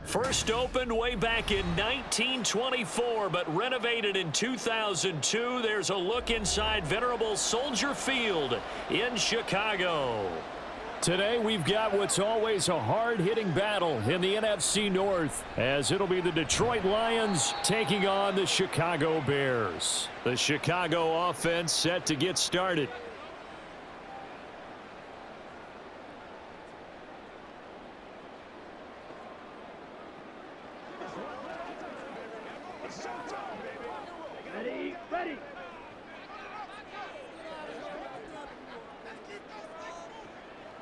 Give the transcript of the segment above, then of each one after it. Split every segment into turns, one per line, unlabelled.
First opened way back in 1924, but renovated in 2002. There's a look inside venerable Soldier Field in Chicago. Today we've got what's always a hard-hitting battle in the NFC North, as it'll be the Detroit Lions taking on the Chicago Bears. The Chicago offense set to get started.
Ready.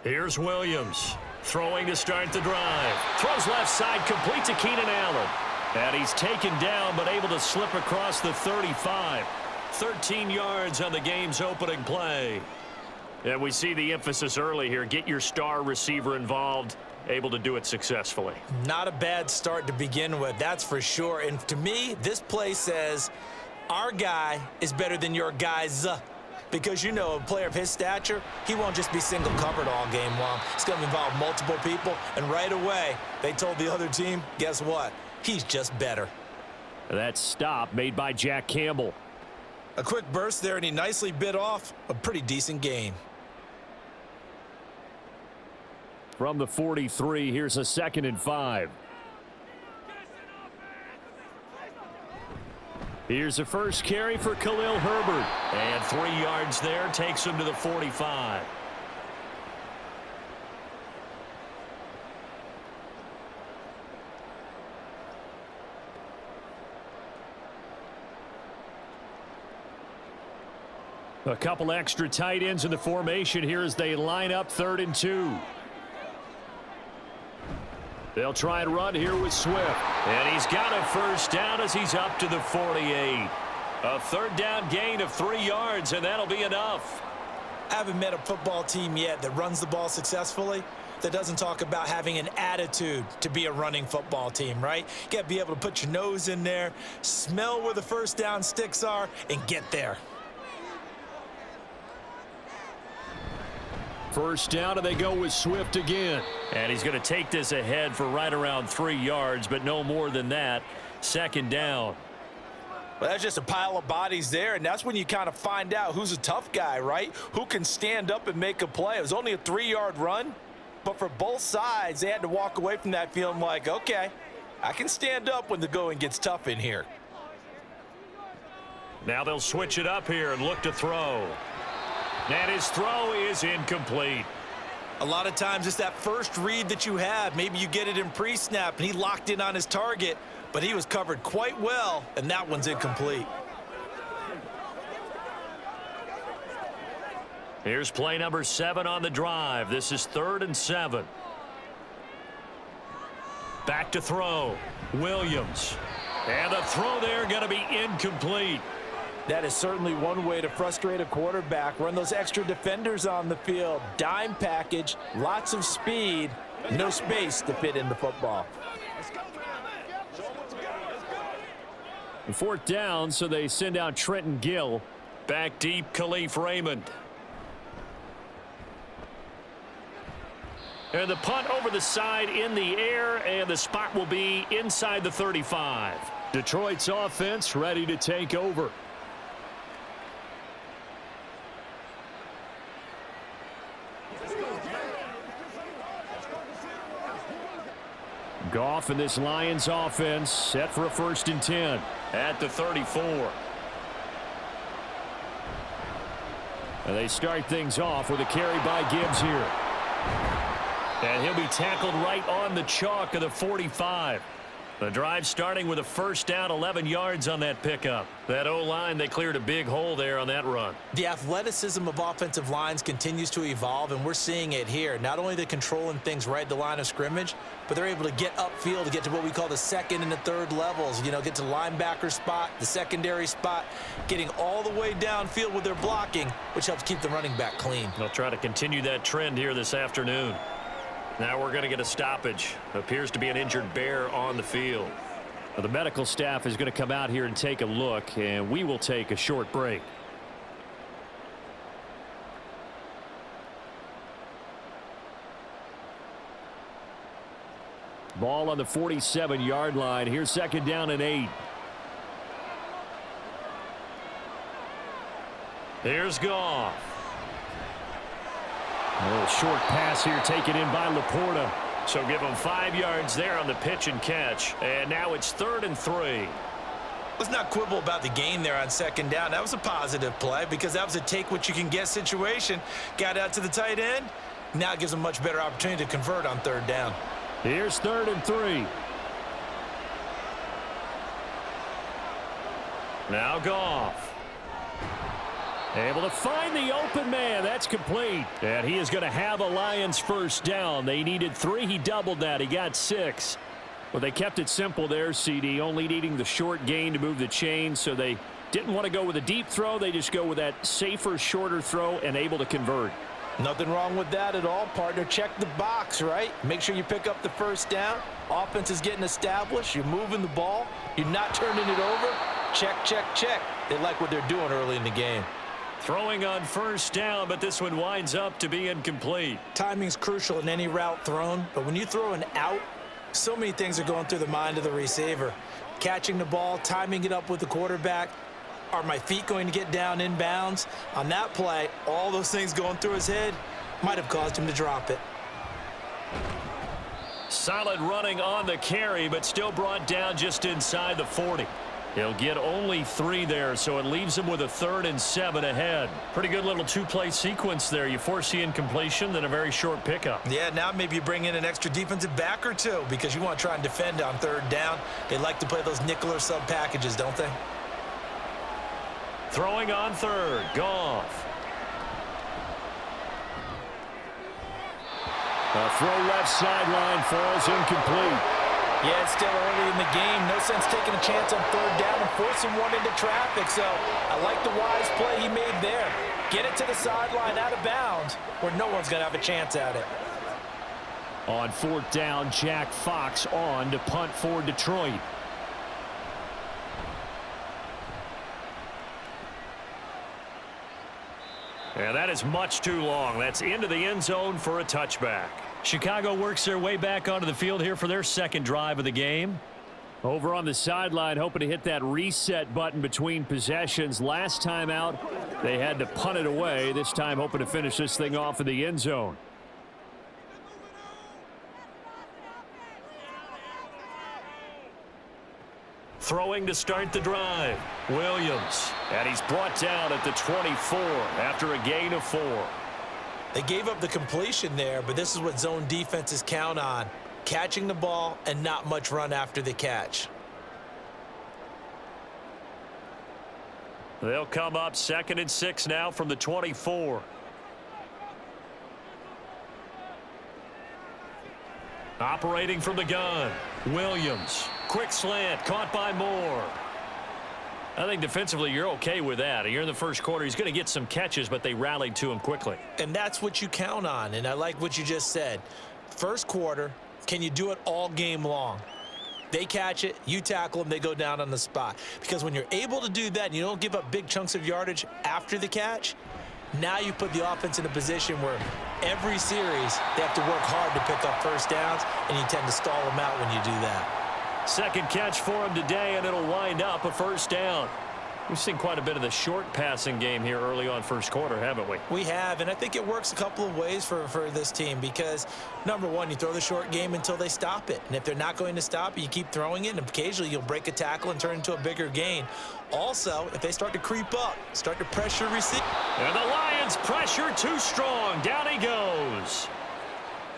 Here's Williams, throwing to start the drive. Throws left side, complete to Keenan Allen. And he's taken down, but able to slip across the 35. 13 yards on the game's opening play. And we see the emphasis early here. Get your star receiver involved. Able to do it successfully.
Not a bad start to begin with, that's for sure. And to me, this play says our guy is better than your guys. Because, you know, a player of his stature, he won't just be single covered all game long. It's going to involve multiple people. And right away, they told the other team, guess what? He's just better.
That stop made by Jack Campbell.
A quick burst there, and he nicely bit off a pretty decent gain.
From the 43, here's a 2nd and 5. Here's the first carry for Khalil Herbert. And 3 yards there, takes him to the 45. A couple extra tight ends in the formation here as they line up 3rd and 2. They'll try and run here with Swift. And he's got a first down as he's up to the 48. A 3rd down gain of 3 yards, and that'll be enough.
I haven't met a football team yet that runs the ball successfully that doesn't talk about having an attitude to be a running football team, right? You got to be able to put your nose in there, smell where the first down sticks are, and get there.
First down, and they go with Swift again. And he's going to take this ahead for right around 3 yards, but no more than that. 2nd down.
Well, that's just a pile of bodies there, and that's when you kind of find out who's a tough guy, right? Who can stand up and make a play. It was only a 3-yard run, but for both sides, they had to walk away from that feeling like, okay, I can stand up when the going gets tough in here.
Now they'll switch it up here and look to throw. And his throw is incomplete.
A lot of times it's that first read that you have. Maybe you get it in pre-snap, and he locked in on his target, but he was covered quite well, and that one's incomplete.
Here's play number 7 on the drive. This is 3rd and 7. Back to throw. Williams. And the throw there going to be incomplete.
That is certainly one way to frustrate a quarterback. Run those extra defenders on the field. Dime package, lots of speed, no space to fit in the football.
4th down, so they send out Trenton Gill. Back deep, Khalif Raymond. And the punt over the side in the air, and the spot will be inside the 35. Detroit's offense ready to take over. Goff and this Lions offense set for a 1st and 10 at the 34. And they start things off with a carry by Gibbs here. And he'll be tackled right on the chalk of the 45. The drive starting with a first down, 11 yards on that pickup. That O-line, they cleared a big hole there on that run.
The athleticism of offensive lines continues to evolve, and we're seeing it here. Not only they're controlling things right at the line of scrimmage, but they're able to get upfield to get to what we call the 2nd and the 3rd levels. You know, get to the linebacker spot, the secondary spot, getting all the way downfield with their blocking, which helps keep the running back clean.
They'll try to continue that trend here this afternoon. Now we're going to get a stoppage. Appears to be an injured Bear on the field. Well, the medical staff is going to come out here and take a look, and we will take a short break. Ball on the 47-yard line. Here's 2nd down and 8. Here's Goff. A little short pass here taken in by Laporta. So give him 5 yards there on the pitch and catch. And now it's 3rd and 3.
Let's not quibble about the gain there on 2nd down. That was a positive play because that was a take-what-you-can-get situation. Got out to the tight end. Now it gives them a much better opportunity to convert on 3rd down.
Here's 3rd and 3. Now Goff. Able to find the open man. That's complete. And he is going to have a Lions 1st down. They needed 3. He doubled that. He got 6. Well, they kept it simple there, CD, only needing the short gain to move the chain, so they didn't want to go with a deep throw. They just go with that safer, shorter throw and able to convert.
Nothing wrong with that at all, partner. Check the box, right? Make sure you pick up the 1st down. Offense is getting established. You're moving the ball. You're not turning it over. Check, check, check. They like what they're doing early in the game.
Throwing on 1st down, but this one winds up to be incomplete.
Timing's crucial in any route thrown, but when you throw an out, so many things are going through the mind of the receiver. Catching the ball, timing it up with the quarterback. Are my feet going to get down in bounds? On that play, all those things going through his head might have caused him to drop it.
Solid running on the carry, but still brought down just inside the 40. He'll get only 3 there, so it leaves him with a 3rd and 7 ahead. Pretty good little 2-play sequence there. You force the incompletion, then a very short pickup.
Yeah, now maybe you bring in an extra defensive back or 2 because you want to try and defend on 3rd down. They like to play those nickel or sub packages, don't they?
Throwing on 3rd, Goff. A throw left sideline falls incomplete.
Yeah, it's still early in the game. No sense taking a chance on 3rd down and forcing one into traffic. So I like the wise play he made there. Get it to the sideline out of bounds where no one's going to have a chance at it.
On 4th down, Jack Fox on to punt for Detroit. And that is much too long. That's into the end zone for a touchback. Chicago works their way back onto the field here for their 2nd drive of the game. Over on the sideline, hoping to hit that reset button between possessions. Last time out, they had to punt it away. This time, hoping to finish this thing off in the end zone. Throwing to start the drive, Williams. And he's brought down at the 24 after a gain of 4.
They gave up the completion there, but this is what zone defenses count on. Catching the ball and not much run after the catch.
They'll come up 2nd and 6 now from the 24. Operating from the gun, Williams. Quick slant, caught by Moore. I think defensively you're okay with that. You're in the 1st quarter. He's going to get some catches, but they rallied to him quickly.
And that's what you count on, and I like what you just said. 1st quarter, can you do it all game long? They catch it, you tackle them, they go down on the spot. Because when you're able to do that and you don't give up big chunks of yardage after the catch, now you put the offense in a position where every series they have to work hard to pick up 1st downs, and you tend to stall them out when you do that.
2nd catch for him today, and it'll wind up a 1st down. We've seen quite a bit of the short passing game here early on 1st quarter, haven't we?
We have, and I think it works a couple of ways for this team because, number one, you throw the short game until they stop it. And if they're not going to stop it, you keep throwing it, and occasionally you'll break a tackle and turn into a bigger gain. Also, if they start to creep up, start to pressure receive.
And the Lions pressure too strong. Down he goes.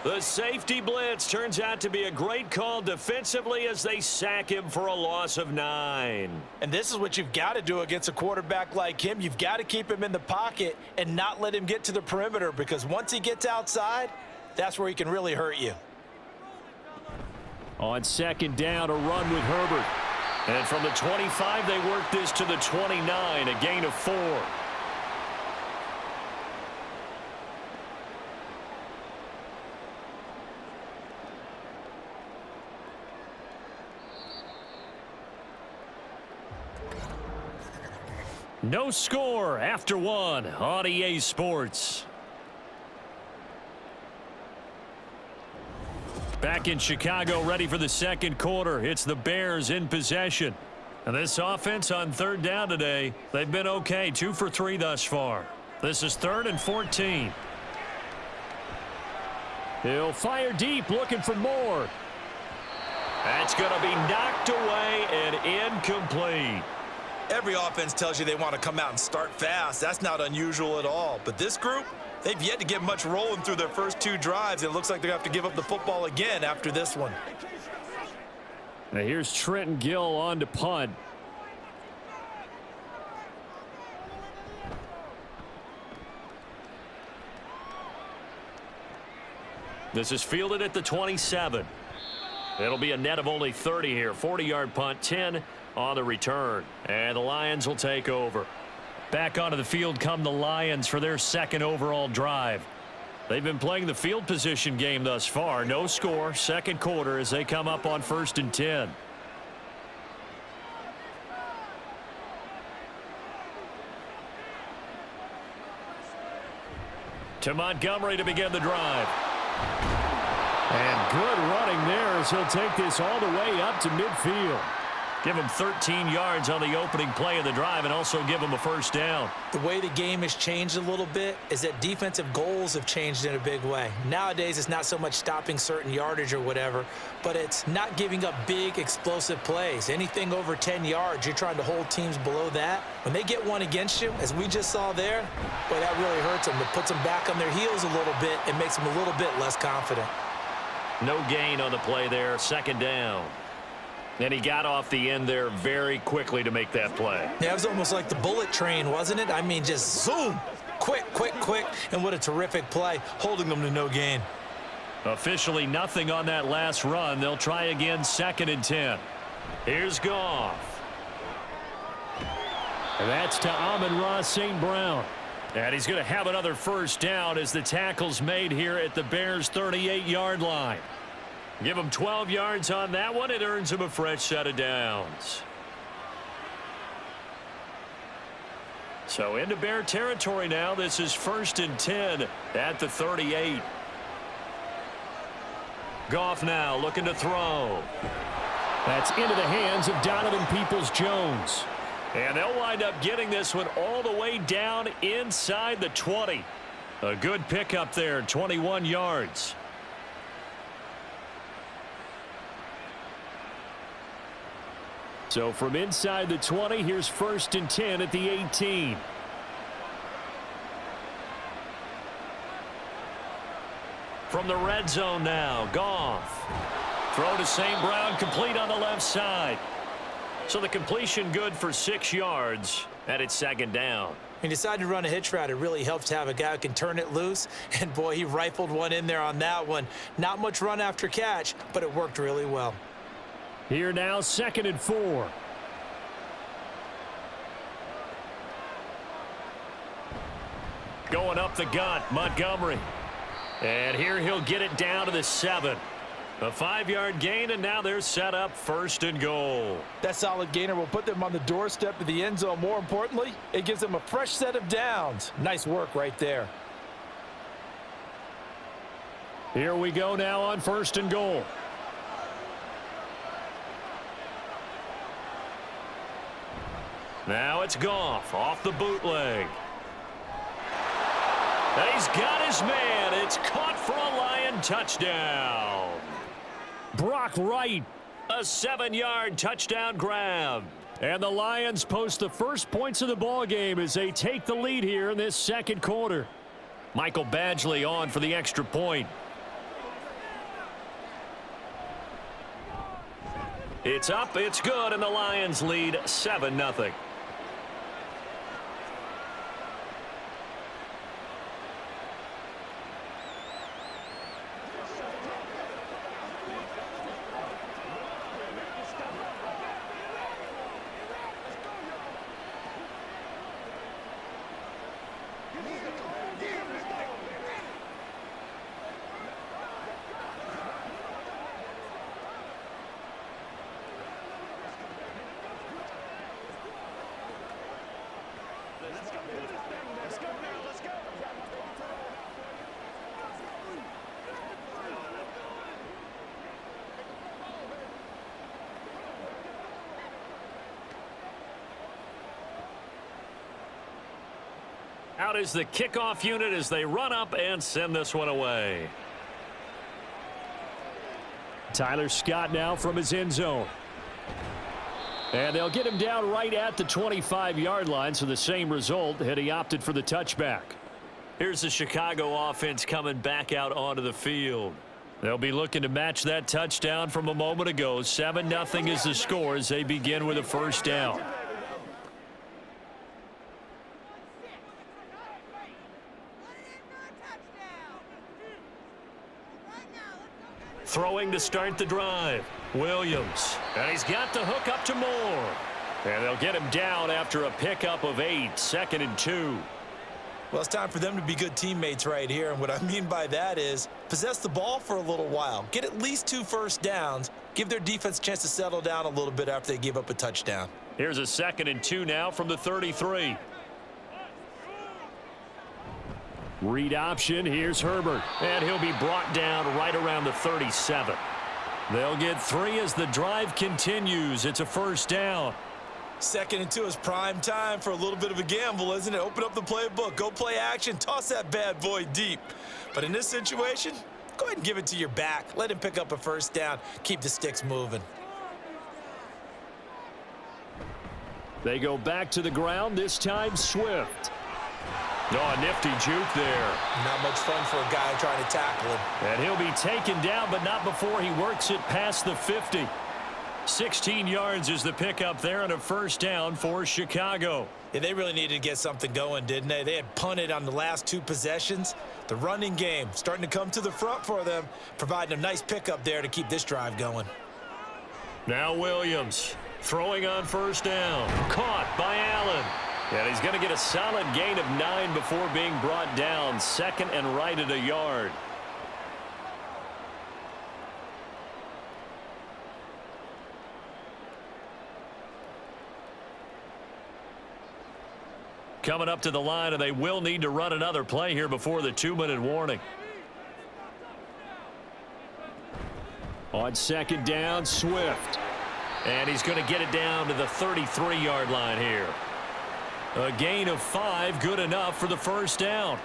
The safety blitz turns out to be a great call defensively as they sack him for a loss of 9.
And this is what you've got to do against a quarterback like him. You've got to keep him in the pocket and not let him get to the perimeter because once he gets outside, that's where he can really hurt you.
On 2nd down, a run with Herbert. And from the 25, they work this to the 29, a gain of 4. No score after 1 on EA Sports. Back in Chicago, ready for the second quarter. It's the Bears in possession. And this offense on third down today, they've been okay. 2 for 3 thus far. This is 3rd and 14. He'll fire deep, looking for more. That's going to be knocked away and incomplete.
Every offense tells you they want to come out and start fast. That's not unusual at all. But this group, they've yet to get much rolling through their first 2 drives. It looks like they're going to have to give up the football again after this one.
Now here's Trenton Gill on to punt. This is fielded at the 27. It'll be a net of only 30 here. 40-yard punt, 10 on the return. And the Lions will take over. Back onto the field come the Lions for their second overall drive. They've been playing the field position game thus far. No score, second quarter as they come up on 1st and 10. To Montgomery to begin the drive. And good running there as he'll take this all the way up to midfield. Give him 13 yards on the opening play of the drive and also give him a first down.
The way the game has changed a little bit is that defensive goals have changed in a big way. Nowadays, it's not so much stopping certain yardage or whatever, but it's not giving up big, explosive plays. Anything over 10 yards, you're trying to hold teams below that. When they get one against you, as we just saw there, boy, that really hurts them. It puts them back on their heels a little bit and makes them a little bit less confident.
No gain on the play there, second down. And he got off the end there very quickly to make that play.
Yeah, it was almost like the bullet train, wasn't it? I mean, just zoom, quick, quick, quick, and what a terrific play, holding them to no gain.
Officially nothing on that last run. They'll try again, 2nd and 10. Here's Goff. And that's to Amon-Ra St. Brown. And he's going to have another first down as the tackle's made here at the Bears' 38-yard line. Give him 12 yards on that one. It earns him a fresh set of downs. So into Bear territory now. This is 1st and 10 at the 38. Goff now looking to throw. That's into the hands of Donovan Peoples-Jones. And they'll wind up getting this one all the way down inside the 20. A good pickup there, 21 yards. So from inside the 20, here's 1st and 10 at the 18. From the red zone now, Goff. Throw to St. Brown, complete on the left side. So the completion good for 6 yards, and it's 2nd down.
He decided to run a hitch route. It really helps to have a guy who can turn it loose. And, boy, he rifled one in there on that one. Not much run after catch, but it worked really well.
Here now, 2nd and 4. Going up the gut, Montgomery. And here he'll get it down to the 7. A 5-yard gain, and now they're set up 1st and goal.
That solid gainer will put them on the doorstep of the end zone. More importantly, it gives them a fresh set of downs. Nice work right there.
Here we go now on 1st and goal. Now it's Goff off the bootleg. And he's got his man. It's caught for a Lion touchdown. Brock Wright, a 7-yard touchdown grab. And the Lions post the first points of the ball game as they take the lead here in this second quarter. Michael Badgley on for the extra point. It's up, it's good, and the Lions lead 7-0. Out is the kickoff unit as they run up and send this one away. Tyler Scott now from his end zone. And they'll get him down right at the 25-yard line, so the same result had he opted for the touchback. Here's the Chicago offense coming back out onto the field. They'll be looking to match that touchdown from a moment ago. 7-0 is the score as they begin with a first down. Throwing to start the drive. Williams. And he's got the hook up to Moore. And they'll get him down after a pickup of 8. 2nd and 2.
Well, it's time for them to be good teammates right here. And what I mean by that is possess the ball for a little while. Get at least 2 first downs. Give their defense a chance to settle down a little bit after they give up a touchdown.
Here's a 2nd and 2 now from the 33. Read option. Here's Herbert. And he'll be brought down right around the 37. They'll get 3 as the drive continues. It's a first down.
2nd and 2 is prime time for a little bit of a gamble, isn't it? Open up the playbook. Go play action. Toss that bad boy deep. But in this situation, go ahead and give it to your back. Let him pick up a first down. Keep the sticks moving.
They go back to the ground, this time Swift. Oh, a nifty juke there.
Not much fun for a guy trying to tackle him.
And he'll be taken down, but not before he works it past the 50. 16 yards is the pickup there and a first down for Chicago.
Yeah, they really needed to get something going, didn't they? They had punted on the last 2 possessions. The running game starting to come to the front for them, providing a nice pickup there to keep this drive going.
Now Williams throwing on first down. Caught by Allen. And he's going to get a solid gain of 9 before being brought down. 2nd and right at a yard. Coming up to the line, and they will need to run another play here before the 2-minute warning. On 2nd down, Swift. And he's going to get it down to the 33-yard line here. A gain of 5, good enough for the first down.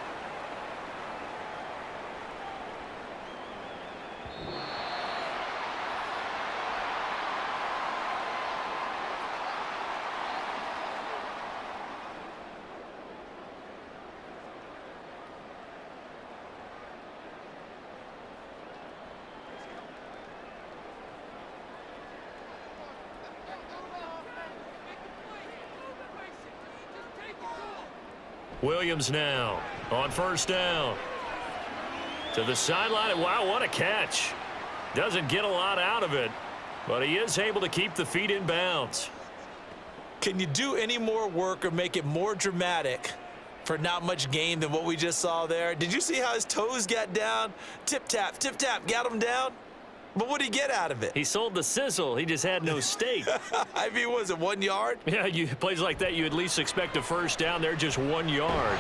Williams now on first down. To the sideline. Wow, what a catch. Doesn't get a lot out of it, but he is able to keep the feet in bounds.
Can you do any more work or make it more dramatic for not much gain than what we just saw there? Did you see how his toes got down? Tip tap, got him down. But what did he get out of it?
He sold the sizzle. He just had no steak.
I mean, was it 1 yard?
Yeah, plays like that, you at least expect a first down. They're just 1 yard.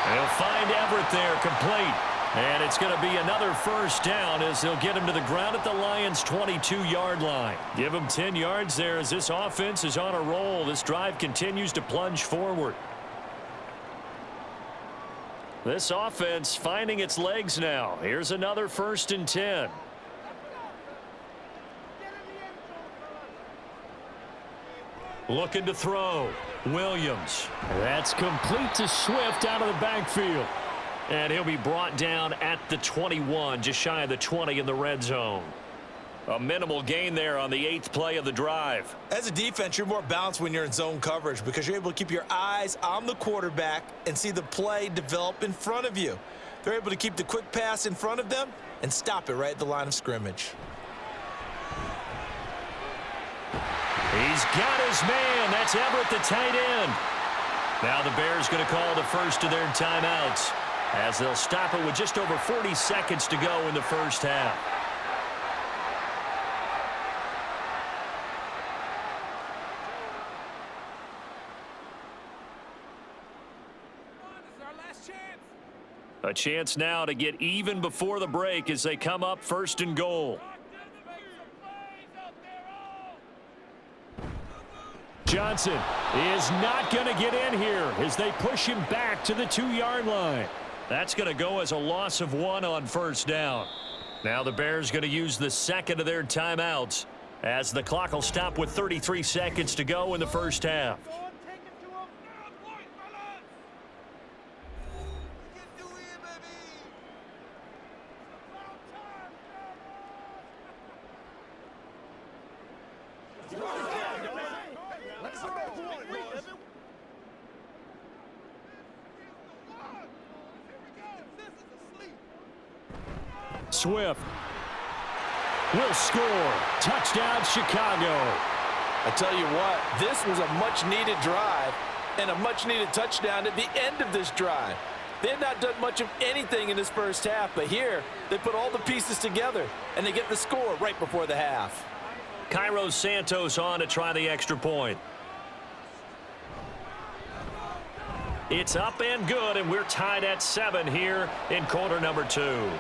And he'll find Everett there, complete. And it's going to be another first down as they'll get him to the ground at the Lions' 22-yard line. Give him 10 yards there as this offense is on a roll. This drive continues to plunge forward. This offense finding its legs now. Here's another 1st and 10. Looking to throw. Williams. That's complete to Swift out of the backfield. And he'll be brought down at the 21, just shy of the 20 in the red zone. A minimal gain there on the 8th play of the drive.
As a defense, you're more balanced when you're in zone coverage because you're able to keep your eyes on the quarterback and see the play develop in front of you. They're able to keep the quick pass in front of them and stop it right at the line of scrimmage.
He's got his man. That's Everett, the tight end. Now the Bears going to call the first of their timeouts as they'll stop it with just over 40 seconds to go in the first half. A chance now to get even before the break as they come up 1st and goal. Johnson is not going to get in here as they push him back to the 2-yard line. That's going to go as a loss of 1 on first down. Now the Bears going to use the second of their timeouts as the clock will stop with 33 seconds to go in the first half. Swift will score. Touchdown, Chicago.
I tell you what, this was a much-needed drive and a much-needed touchdown at the end of this drive. They had not done much of anything in this first half, but here they put all the pieces together, and they get the score right before the half.
Cairo Santos on to try the extra point. It's up and good, and we're tied at 7 here in quarter number 2.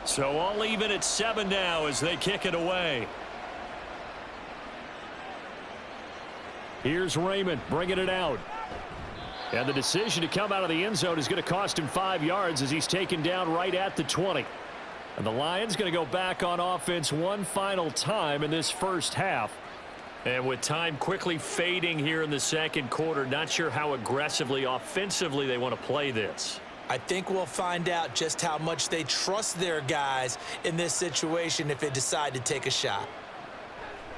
So all even at 7 now as they kick it away. Here's Raymond bringing it out. And the decision to come out of the end zone is going to cost him 5 yards as he's taken down right at the 20. And the Lions going to go back on offense one final time in this first half. And with time quickly fading here in the second quarter, not sure how aggressively, offensively they want to play this.
I think we'll find out just how much they trust their guys in this situation if they decide to take a shot.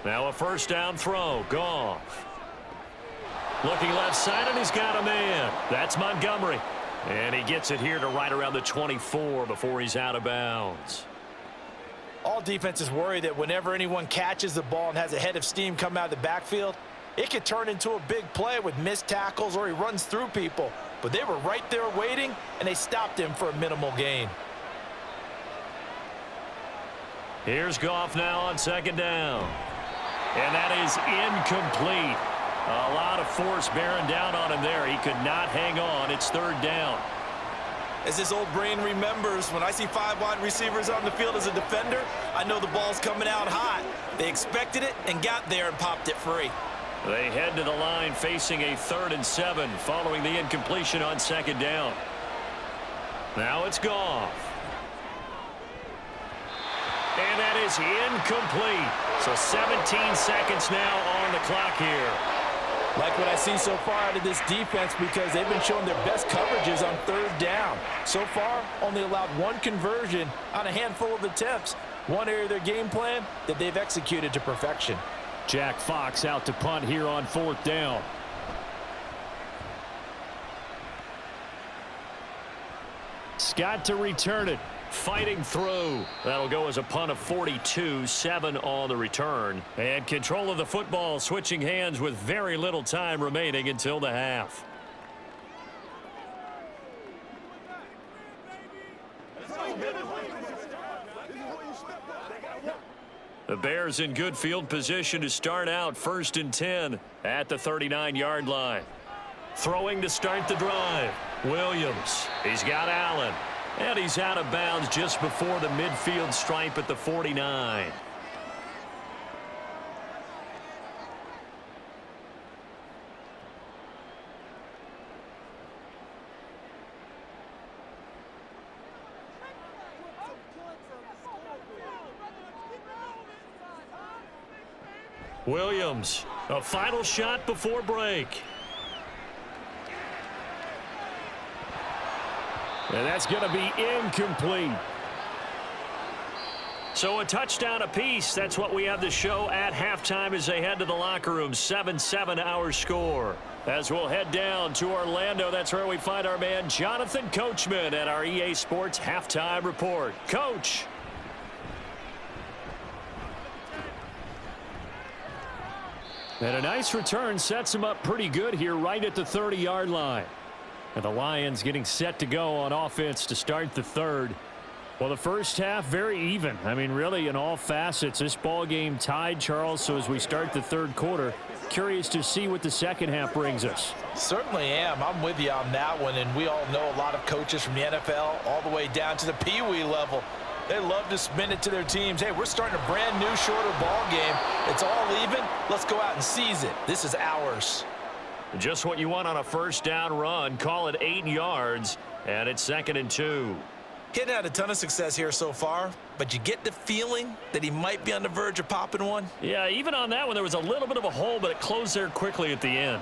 Now a first down throw. Goff. Looking left side, and he's got a man. That's Montgomery. And he gets it here to right around the 24 before he's out of bounds.
All defenses worry that whenever anyone catches the ball and has a head of steam come out of the backfield, it could turn into a big play with missed tackles or he runs through people. But they were right there waiting, and they stopped him for a minimal gain.
Here's Goff now on second down. And that is incomplete. A lot of force bearing down on him there. He could not hang on. It's third down.
As his old brain remembers, when I see 5 wide receivers on the field as a defender, I know the ball's coming out hot. They expected it and got there and popped it free.
They head to the line facing a 3rd and 7 following the incompletion on second down. Now it's Goff. And that is incomplete. So 17 seconds now on the clock here.
Like what I see so far out of this defense because they've been showing their best coverages on third down. So far, only allowed 1 conversion on a handful of attempts. One area of their game plan that they've executed to perfection.
Jack Fox out to punt here on 4th down. Scott to return it. Fighting through. That'll go as a punt of 42, 7 on the return. And control of the football switching hands with very little time remaining until the half. The Bears in good field position to start out 1st and 10 at the 39-yard line. Throwing to start the drive. Williams. He's got Allen. And he's out of bounds just before the midfield stripe at the 49. Williams, a final shot before break. And that's going to be incomplete. So a touchdown apiece. That's what we have to show at halftime as they head to the locker room. 7-7 our score. As we'll head down to Orlando, that's where we find our man Jonathan Coachman at our EA Sports Halftime Report. Coach. And a nice return sets him up pretty good here right at the 30-yard line. And the Lions getting set to go on offense to start the third. Well, the first half, very even. I mean, really, in all facets, this ball game tied, Charles. So as we start the third quarter, curious to see what the second half brings us.
Certainly am. I'm with you on that one. And we all know a lot of coaches from the NFL all the way down to the Pee-wee level. They love to spin it to their teams. Hey, we're starting a brand new, shorter ball game. It's all even. Let's go out and seize it. This is ours.
Just what you want on a first down run. Call it 8 yards, and it's 2nd and 2.
Kid had a ton of success here so far, but you get the feeling that he might be on the verge of popping one.
Yeah, even on that one, there was a little bit of a hole, but it closed there quickly at the end.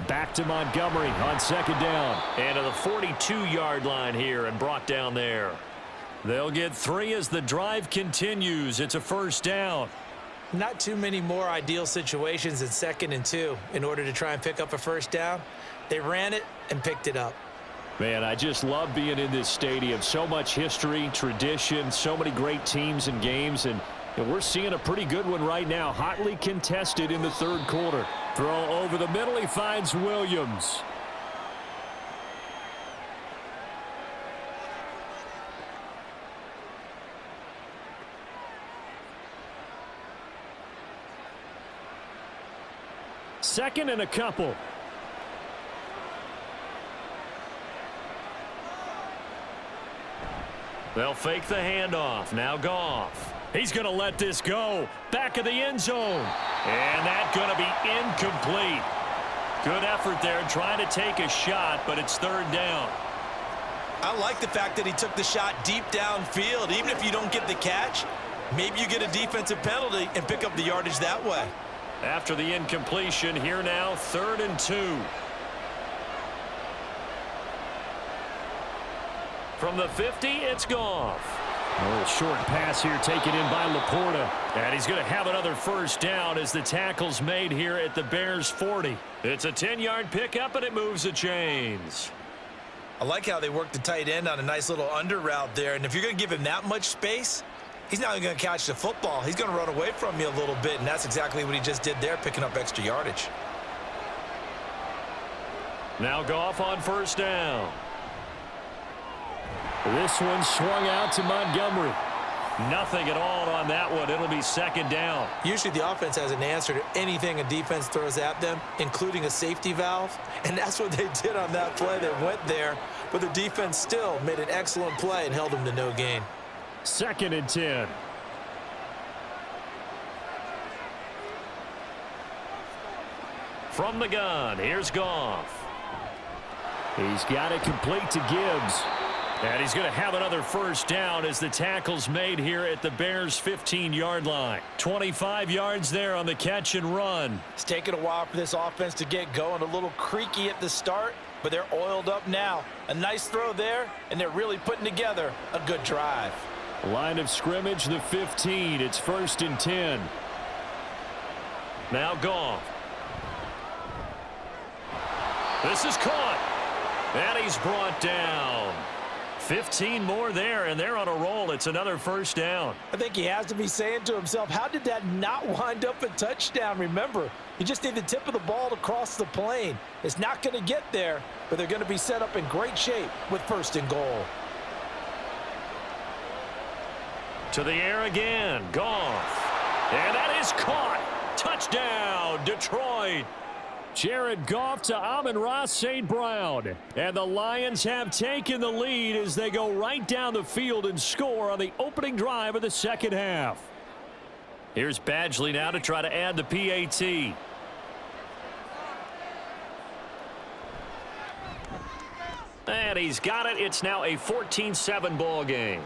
Back to Montgomery on 2nd down. And to the 42-yard line here and brought down there. They'll get 3 as the drive continues. It's a first down.
Not too many more ideal situations in 2nd and 2 in order to try and pick up a first down. They ran it and picked it up.
Man, I just love being in this stadium. So much history, tradition, so many great teams and games, and we're seeing a pretty good one right now. Hotly contested in the third quarter. Throw over the middle. He finds Williams. Second and a couple. They'll fake the handoff. Now Goff. He's going to let this go. Back of the end zone. And that's going to be incomplete. Good effort there trying to take a shot, but it's 3rd down.
I like the fact that he took the shot deep downfield. Even if you don't get the catch, maybe you get a defensive penalty and pick up the yardage that way.
After the incompletion, here now, 3rd and 2. From the 50, it's Goff. A little short pass here taken in by Laporta. And he's going to have another first down as the tackle's made here at the Bears' 40. It's a 10-yard pickup, and it moves the chains.
I like how they work the tight end on a nice little under route there. And if you're going to give him that much space, he's not going to catch the football. He's going to run away from you a little bit, and that's exactly what he just did there, picking up extra yardage.
Now Goff on first down. This one swung out to Montgomery. Nothing at all on that one. It'll be 2nd down.
Usually the offense has an answer to anything a defense throws at them, including a safety valve. And that's what they did on that play. They went there, but the defense still made an excellent play and held them to no gain.
2nd and 10. From the gun, here's Goff. He's got it complete to Gibbs. And he's going to have another first down as the tackle's made here at the Bears' 15-yard line. 25 yards there on the catch and run.
It's taken a while for this offense to get going. A little creaky at the start, but they're oiled up now. A nice throw there, and they're really putting together a good drive.
Line of scrimmage, the 15. It's 1st and 10. Now Goff. This is caught. And he's brought down. 15 more there, and they're on a roll. It's another first down.
I think he has to be saying to himself, how did that not wind up a touchdown? Remember, you just need the tip of the ball to cross the plane. It's not going to get there, but they're going to be set up in great shape with 1st and goal.
To the air again. Goff. And that is caught. Touchdown, Detroit. Jared Goff to Amon-Ra St. Brown. And the Lions have taken the lead as they go right down the field and score on the opening drive of the second half. Here's Badgley now to try to add the PAT. And he's got it. It's now a 14-7 ball game.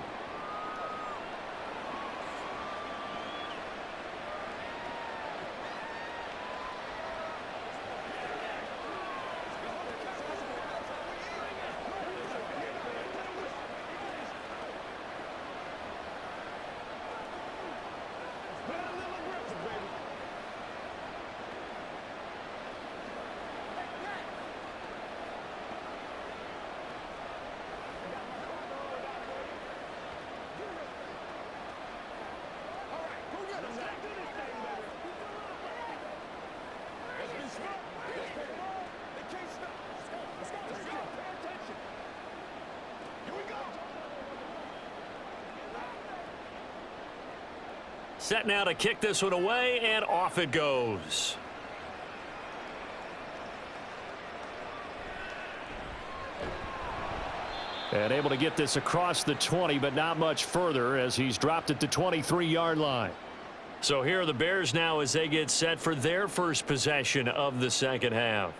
Set now to kick this one away, and off it goes. And able to get this across the 20, but not much further as he's dropped it to 23-yard line. So here are the Bears now as they get set for their first possession of the second half.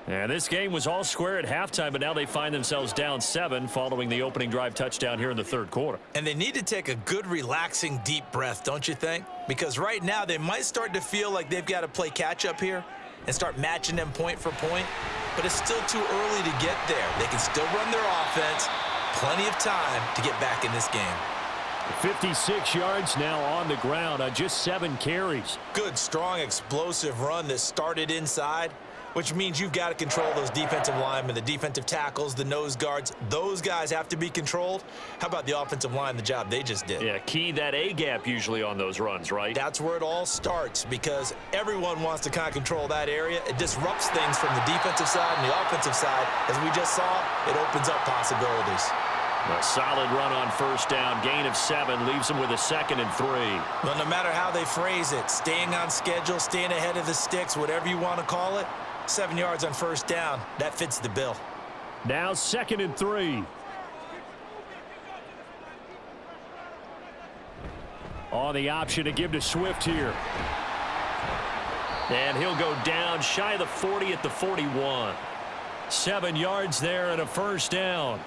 And this game was all square at halftime, but now they find themselves down 7 following the opening drive touchdown here in the third quarter.
And they need to take a good, relaxing, deep breath, don't you think? Because right now they might start to feel like they've got to play catch-up here and start matching them point for point. But it's still too early to get there. They can still run their offense. Plenty of time to get back in this game.
56 yards now on the ground on just 7 carries.
Good, strong, explosive run that started inside, which means you've got to control those defensive linemen, the defensive tackles, the nose guards. Those guys have to be controlled. How about the offensive line, the job they just did?
Yeah, key that A-gap usually on those runs, right?
That's where it all starts because everyone wants to kind of control that area. It disrupts things from the defensive side and the offensive side. As we just saw, it opens up possibilities.
A solid run on first down. Gain of 7 leaves them with a 2nd and 3.
Well, no matter how they phrase it, staying on schedule, staying ahead of the sticks, whatever you want to call it, 7 yards on first down, that fits the bill.
Now 2nd and 3. On the option to give to Swift here. And he'll go down shy of the 40 at the 41. 7 yards there and a first down.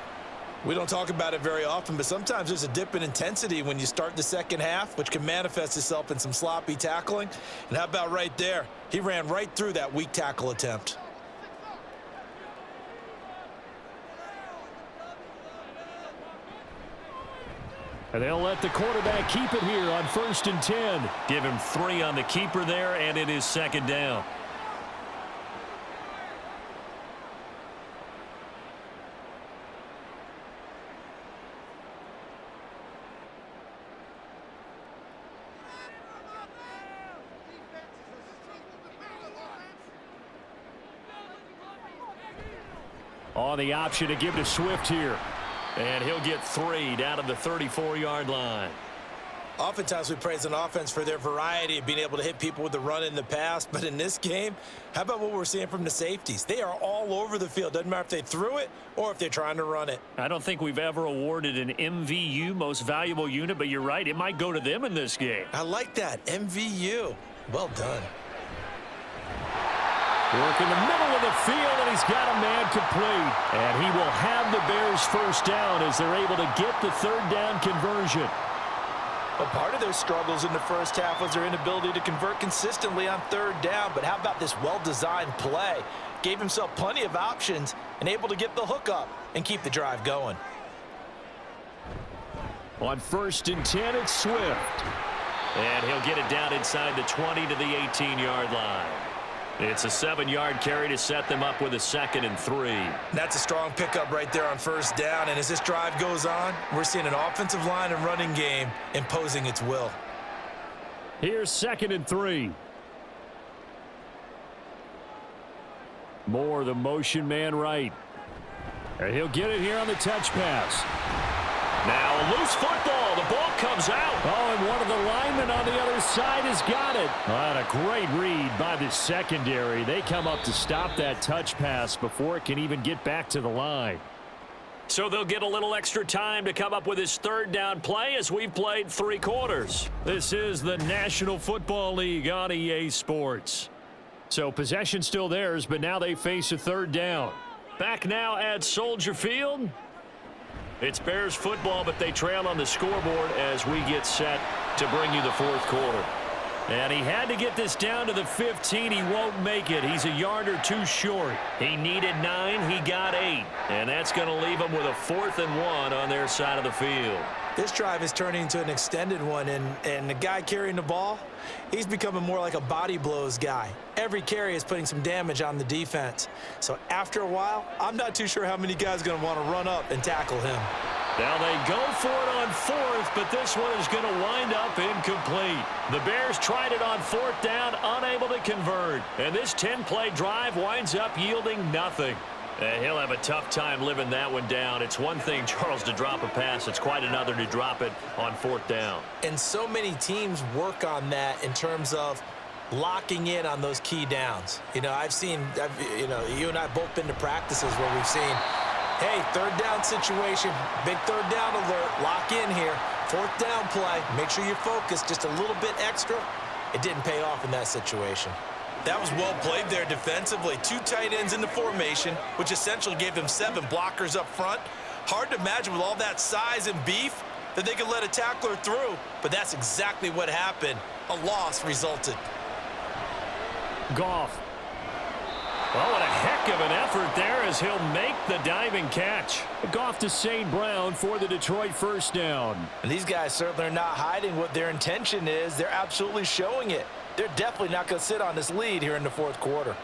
We don't talk about it very often, but sometimes there's a dip in intensity when you start the second half, which can manifest itself in some sloppy tackling. And how about right there? He ran right through that weak tackle attempt.
And they'll let the quarterback keep it here on 1st and 10. Give him 3 on the keeper there, and it is 2nd down. On the option to give to Swift here. And he'll get 3 down to the 34-yard line.
Oftentimes we praise an offense for their variety of being able to hit people with the run in the pass. But in this game, how about what we're seeing from the safeties? They are all over the field. Doesn't matter if they threw it or if they're trying to run it.
I don't think we've ever awarded an MVU, most valuable unit, but you're right. It might go to them in this game.
I like that. MVU. Well done.
Work in the middle of the field, and he's got a man complete. And he will have the Bears first down as they're able to get the 3rd down conversion.
Well, part of their struggles in the first half was their inability to convert consistently on 3rd down. But how about this well-designed play? Gave himself plenty of options and able to get the hook up and keep the drive going.
On 1st and 10, it's Swift. And he'll get it down inside the 20 to the 18-yard line. It's a 7-yard carry to set them up with a 2nd and 3.
That's a strong pickup right there on first down. And as this drive goes on, we're seeing an offensive line and running game imposing its will.
Here's 2nd and 3. Moore, the motion man right. And he'll get it here on the touch pass. Now a loose football. The ball comes out. Oh, and one of the linemen on the other side has got it. Oh, and a great read by the secondary. They come up to stop that touch pass before it can even get back to the line. So they'll get a little extra time to come up with his 3rd down play as we've played 3 quarters. This is the National Football League on EA Sports. So possession still theirs, but now they face a 3rd down. Back now at Soldier Field. It's Bears football, but they trail on the scoreboard as we get set to bring you the 4th quarter. And he had to get this down to the 15. He won't make it. He's a yard or 2 short. He needed 9. He got 8. And that's going to leave him with a 4th and 1 on their side of the field.
This drive is turning into an extended one, and the guy carrying the ball, he's becoming more like a body blows guy. Every carry is putting some damage on the defense. So after a while, I'm not too sure how many guys are going to want to run up and tackle him.
Now they go for it on 4th, but this one is going to wind up incomplete. The Bears tried it on 4th down, unable to convert. And this 10-play drive winds up yielding nothing. He'll have a tough time living that one down. It's one thing, Charles, to drop a pass. It's quite another to drop it on 4th down.
And so many teams work on that in terms of locking in on those key downs. You know, you and I both been to practices where we've seen, hey, 3rd down situation, big 3rd down alert, lock in here, 4th down play, make sure you're focused just a little bit extra. It didn't pay off in that situation. That was well played there defensively. 2 tight ends in the formation, which essentially gave them 7 blockers up front. Hard to imagine with all that size and beef that they could let a tackler through, but that's exactly what happened. A loss resulted.
Goff. Well, what a heck of an effort there as he'll make the diving catch. Goff to St. Brown for the Detroit 1st down.
And these guys certainly are not hiding what their intention is. They're absolutely showing it. They're definitely not going to sit on this lead here in the 4th quarter.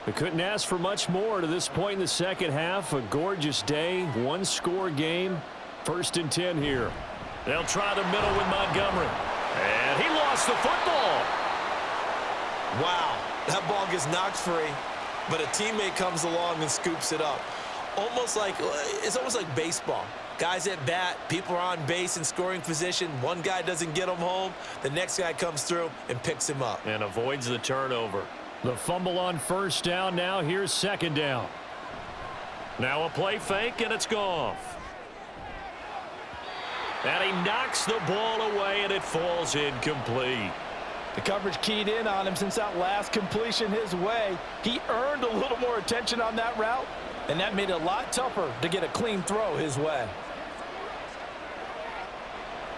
They couldn't ask for much more to this point in the 2nd half. A gorgeous day, 1-score game. 1st and 10 here. They'll try the middle with Montgomery. And he lost the football.
Wow, that ball gets knocked free, but a teammate comes along and scoops it up. It's almost like baseball. Guys at bat, people are on base in scoring position. One guy doesn't get him home. The next guy comes through and picks him up.
And avoids the turnover. The fumble on 1st down. Now here's 2nd down. Now a play fake, and it's Goff. And he knocks the ball away, and it falls incomplete.
The coverage keyed in on him since that last completion his way. He earned a little more attention on that route, and that made it a lot tougher to get a clean throw his way.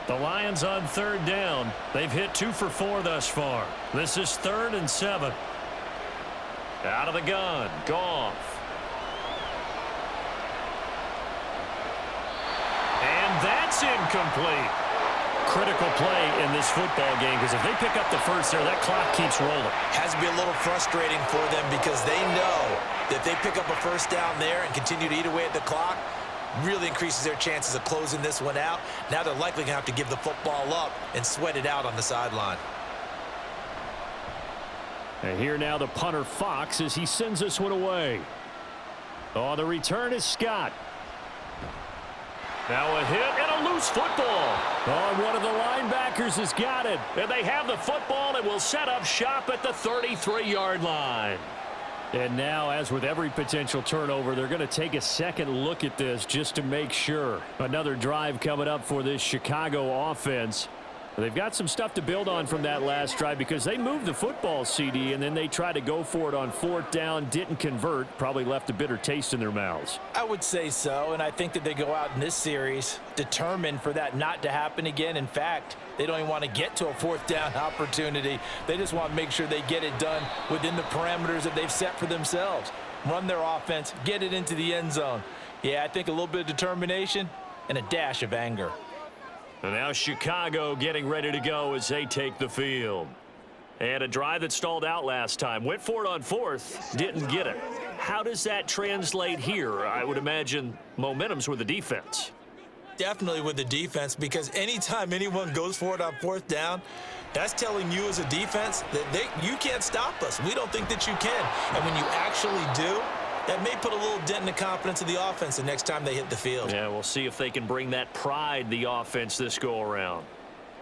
The Lions on 3rd down. They've hit 2 for 4 thus far. This is 3rd and 7. Out of the gun, Goff. And that's incomplete. Critical play in this football game, because if they pick up the 1st there, that clock keeps rolling.
Has to be a little frustrating for them because they know that if they pick up a 1st down there and continue to eat away at the clock, really increases their chances of closing this one out. Now they're likely going to have to give the football up and sweat it out on the sideline.
And here now the punter Fox as he sends this one away. Oh, the return is Scott. Now a hit and a loose football. Oh, one of the linebackers has got it. And they have the football and will set up shop at the 33-yard line. And now, as with every potential turnover, they're going to take a second look at this just to make sure. Another drive coming up for this Chicago offense. They've got some stuff to build on from that last drive because they moved the football, CD, and then they tried to go for it on 4th down, didn't convert, probably left a bitter taste in their mouths.
I would say so, and I think that they go out in this series determined for that not to happen again. In fact, they don't even want to get to a 4th down opportunity. They just want to make sure they get it done within the parameters that they've set for themselves. Run their offense, get it into the end zone. Yeah, I think a little bit of determination and a dash of anger.
And now Chicago getting ready to go as they take the field. And a drive that stalled out last time. Went for it on 4th, didn't get it. How does that translate here? I would imagine momentum's with the defense.
Definitely with the defense, because anytime anyone goes for it on 4th down, that's telling you as a defense that you can't stop us. We don't think that you can. And when you actually do, that may put a little dent in the confidence of the offense the next time they hit the field.
Yeah, we'll see if they can bring that pride, the offense, this go-around.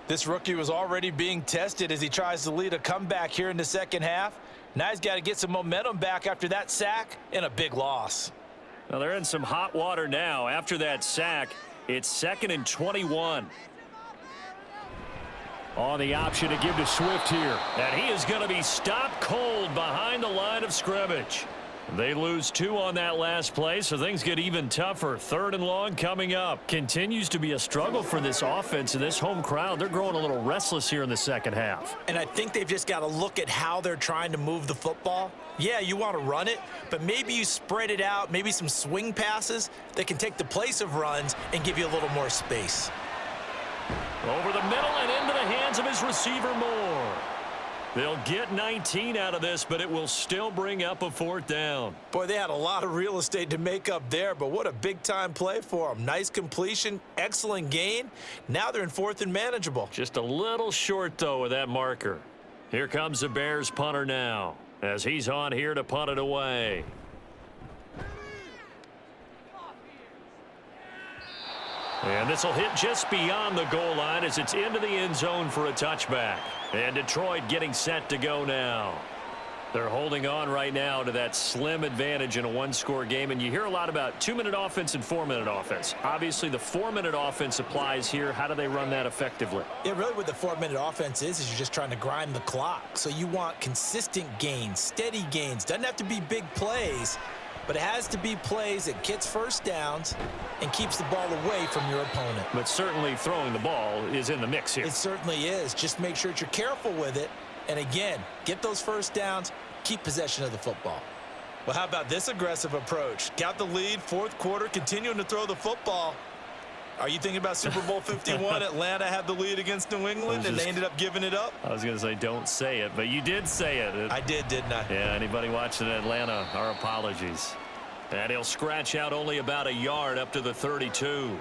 This rookie was already being tested as he tries to lead a comeback here in the 2nd half. Now he's got to get some momentum back after that sack and a big loss.
Now they're in some hot water now. After that sack, it's 2nd and 21. On the option to give to Swift here. And he is going to be stopped cold behind the line of scrimmage. They lose 2 on that last play, so things get even tougher. 3rd and long coming up. Continues to be a struggle for this offense and this home crowd. They're growing a little restless here in the 2nd half.
And I think they've just got to look at how they're trying to move the football. Yeah, you want to run it, but maybe you spread it out, maybe some swing passes that can take the place of runs and give you a little more space.
Over the middle and into the hands of his receiver Moore. They'll get 19 out of this, but it will still bring up a 4th down.
Boy, they had a lot of real estate to make up there, but what a big-time play for them. Nice completion, excellent gain. Now they're in 4th and manageable.
Just a little short, though, with that marker. Here comes the Bears punter now, as he's on here to punt it away. And this will hit just beyond the goal line as it's into the end zone for a touchback. And Detroit getting set to go now. They're holding on right now to that slim advantage in a one-score game. And you hear a lot about 2-minute offense and 4-minute offense. Obviously, the 4-minute offense applies here. How do they run that effectively?
Yeah, really what the 4-minute offense is you're just trying to grind the clock. So you want consistent gains, steady gains. Doesn't have to be big plays, but it has to be plays that gets first downs and keeps the ball away from your opponent.
But certainly throwing the ball is in the mix here.
It certainly is. Just make sure that you're careful with it. And again, get those first downs, keep possession of the football. Well, how about this aggressive approach? Got the lead, fourth quarter, continuing to throw the football. Are you thinking about Super Bowl 51? Atlanta had the lead against New England, and they ended up giving it up?
I was going to say don't say it, but you did say it.
I did, didn't I?
Yeah, anybody watching Atlanta, our apologies. And he'll scratch out only about a yard up to the 32.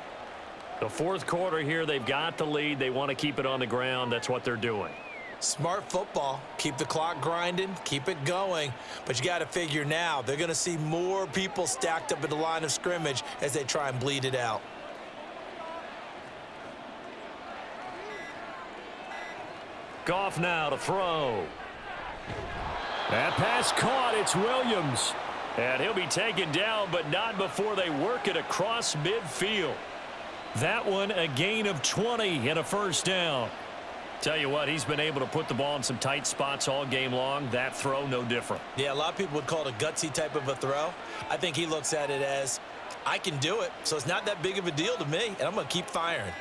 The fourth quarter here, they've got the lead. They want to keep it on the ground. That's what they're doing.
Smart football. Keep the clock grinding, keep it going. But you got to figure now, they're going to see more people stacked up at the line of scrimmage as they try and bleed it out.
Goff now to throw. That pass caught. It's Williams. And he'll be taken down, but not before they work it across midfield. That one a gain of 20 and a first down. Tell you what, he's been able to put the ball in some tight spots all game long. That throw, no different.
Yeah, a lot of people would call it a gutsy type of a throw. I think he looks at it as, I can do it, so it's not that big of a deal to me, and I'm going to keep firing.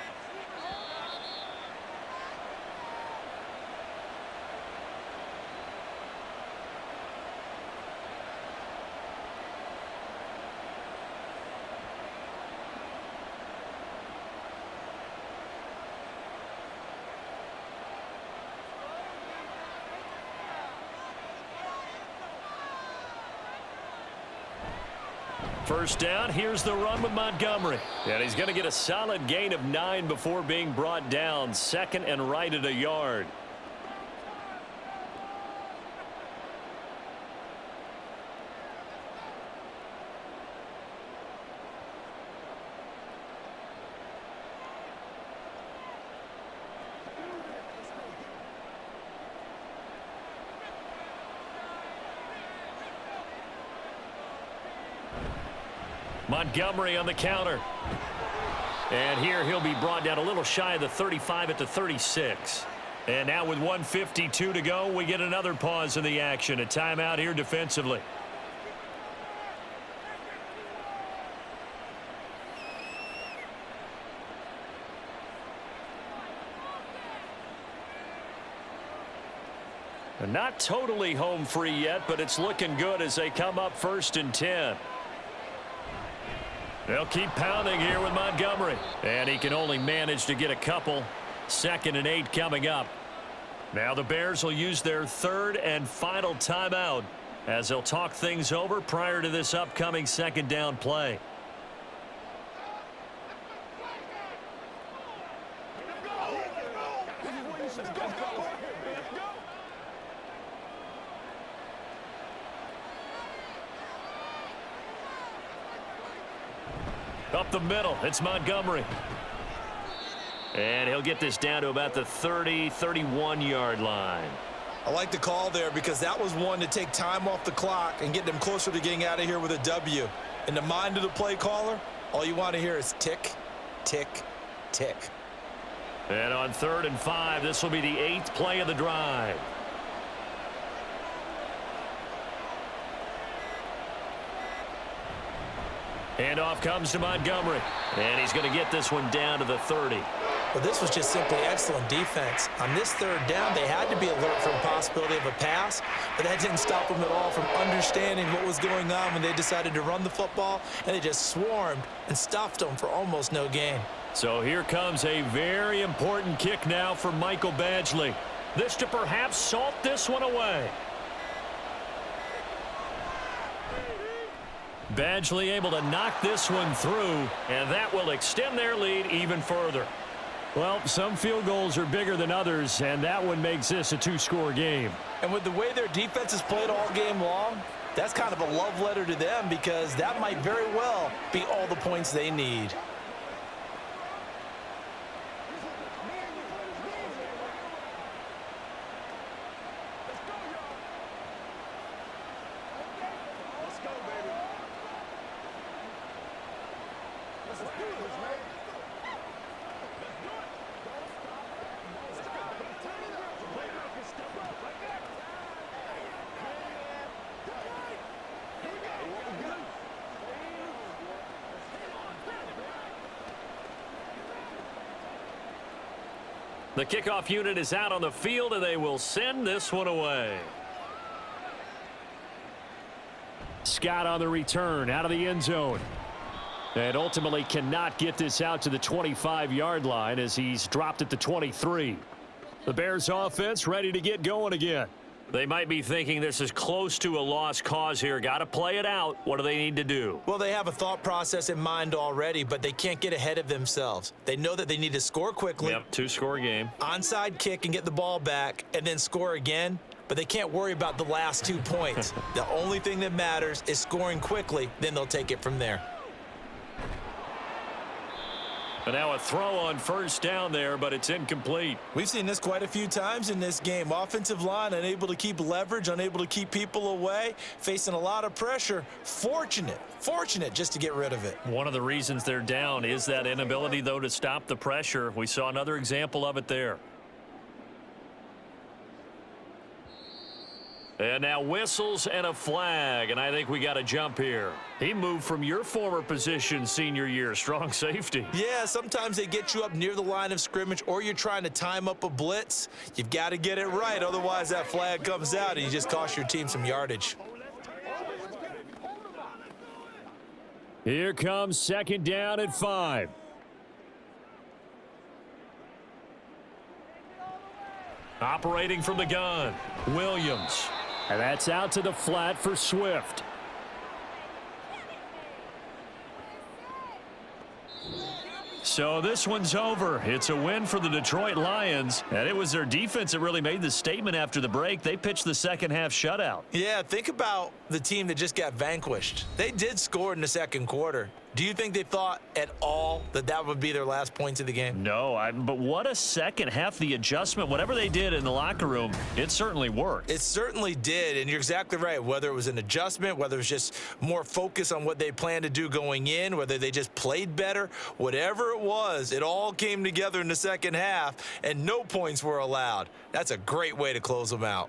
First down, here's the run with Montgomery. And he's going to get a solid gain of 9 before being brought down. Second and right at a yard. Montgomery on the counter. And here he'll be brought down a little shy of the 35 at the 36. And now with 1:52 to go, we get another pause in the action. A timeout here defensively. And not totally home free yet, but it's looking good as they come up 1st and 10. They'll keep pounding here with Montgomery. And he can only manage to get a couple. 2nd and 8 coming up. Now the Bears will use their 3rd and final timeout as they'll talk things over prior to this upcoming 2nd down play. Up the middle, it's Montgomery. And he'll get this down to about the 30, 31-yard line.
I like the call there because that was one to take time off the clock and get them closer to getting out of here with a W. In the mind of the play caller, all you want to hear is tick, tick, tick.
And on 3rd and 5, this will be the 8th play of the drive. Handoff comes to Montgomery. And he's going to get this one down to the 30.
Well, this was just simply excellent defense. On this 3rd down, they had to be alert for the possibility of a pass, but that didn't stop them at all from understanding what was going on when they decided to run the football, and they just swarmed and stuffed them for almost no gain.
So here comes a very important kick now for Michael Badgley. This to perhaps salt this one away. Badgley able to knock this one through, and that will extend their lead even further. Well, some field goals are bigger than others, and that one makes this a 2-score game.
And with the way their defense has played all game long, that's kind of a love letter to them because that might very well be all the points they need.
The kickoff unit is out on the field, and they will send this one away. Scott on the return, out of the end zone. And ultimately cannot get this out to the 25-yard line as he's dropped at the 23. The Bears offense ready to get going again. They might be thinking this is close to a lost cause here. Got to play it out. What do they need to do?
Well, they have a thought process in mind already, but they can't get ahead of themselves. They know that they need to score quickly.
Yep, two-score game.
Onside kick and get the ball back and then score again, but they can't worry about the last 2 points. The only thing that matters is scoring quickly, then they'll take it from there.
And now a throw on first down there, but it's incomplete.
We've seen this quite a few times in this game. Offensive line unable to keep leverage, unable to keep people away, facing a lot of pressure. Fortunate just to get rid of it.
One of the reasons they're down is that inability, though, to stop the pressure. We saw another example of it there. And now whistles and a flag, and I think we got a jump here. He moved from your former position senior year, strong safety.
Yeah, sometimes they get you up near the line of scrimmage or you're trying to time up a blitz. You've got to get it right, otherwise that flag comes out and you just cost your team some yardage.
Here comes second down at 5. Operating from the gun, Williams. And that's out to the flat for Swift. So this one's over. It's a win for the Detroit Lions, and it was their defense that really made the statement after the break. They pitched the second half shutout.
Yeah, think about the team that just got vanquished. They did score in the second quarter. Do you think they thought at all that that would be their last points of the game?
No, but what a second half. The adjustment, whatever they did in the locker room, it certainly worked.
It certainly did, and you're exactly right. Whether it was an adjustment, whether it was just more focus on what they planned to do going in, whether they just played better, whatever it was, it all came together in the second half, and no points were allowed. That's a great way to close them out.